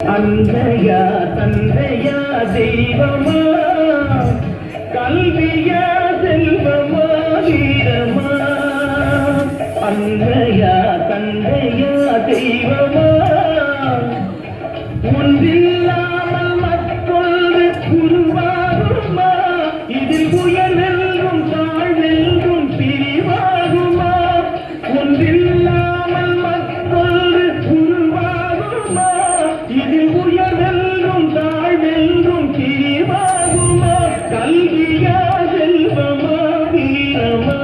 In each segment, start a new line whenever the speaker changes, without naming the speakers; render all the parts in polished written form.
அன்னையா தந்தையா தெய்வமா, கல்வியா செல்வமா வீரமா. அன்னையா தந்தையா தெய்வமா, ஒன்றில்லாமல் மற்றொன்று உருவாகுமா? இதில் உயர்வெல்லும் தாழ்வெல்லும் பிரிவாகுமா? ஒன்றில்லாமல் மற்றொன்று உருவாகுமா? இதில் உயர்வெல்லும் தாழ்வெல்லும் பிரிவாகுமா? கல்வியா செல்வமா வீரமா.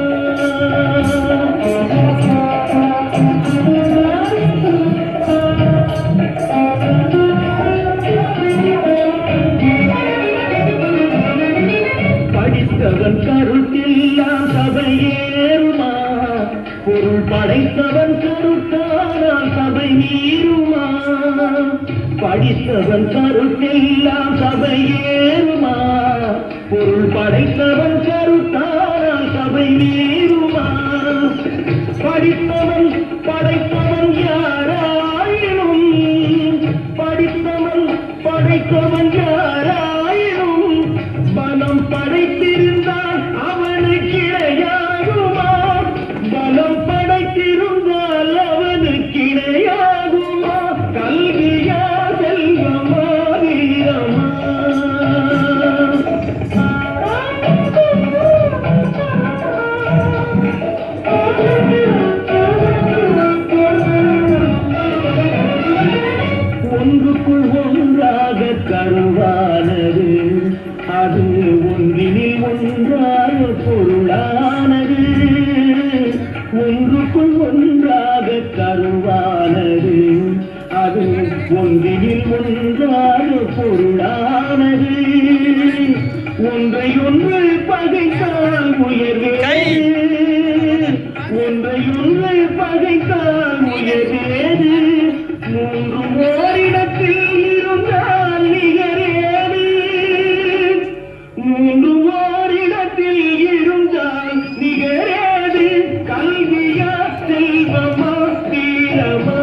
படித்தவன் கருத்தெல்லாம் சபையேறுமா? பொருள் படைத்தவன் கருத்தானால் சபை மீறுமா? படித்தவன் கருத்தெல்லாம் சபையேறுமா? பொருள் படைத்தவன் கருத்தானால் சபை மீறுமா? படித்தவன் படைத்தவன் யாராயினும், படித்தவன் படைத்தவன் யாராயினும், பலம் படைத்திருந்தால் அவனுக்கு இணையாகுமா? பலம் படைத்திருந்தால் அவனுக்கு இணையாகுமா? கல்வியா செல்வமா வீரமா. ஒன்றுக்குள் ஒன்றாக கருவானது, அது ஒன்றினில் ஒன்றாக பொருளானது. ஒன்றுக்குள் ஒன்றாக கருவானது, அது ஒன்றினில் ஒன்றாக பொருளானது. ஒன்றை ஒன்று பகைத்தால் உயர்வேது, ஒன்றை ஒன்று பகைத்தால் உயர்வேது. மூன்றும் ஓரிடத்தில் இருந்தால் நிகரேது, மூன்றும் ஓரிடத்தில் இருந்தால் நிகரேது. கல்வியா செல்வமா வீரமா.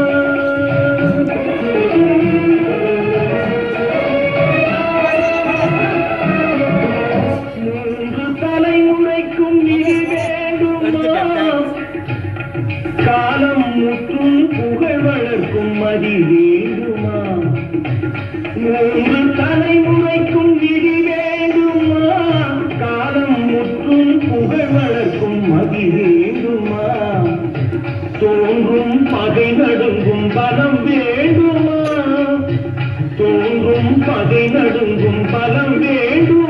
மூன்று தலைமுறைக்கும் இது வேண்டுமா? காலம் முற்றும் புகழ் வளர்க்கும் மதி வேண்டுமா? மூன்று தலைமுறைக்கும் விதி வேண்டுமா? காலம் முற்றும் புகழ் வளர்க்கும் மதி வேண்டுமா? தோன்றும் பகை நடுங்கும் பலம் வேண்டுமா? தோன்றும் பகை நடுங்கும் பலம் வேண்டும்.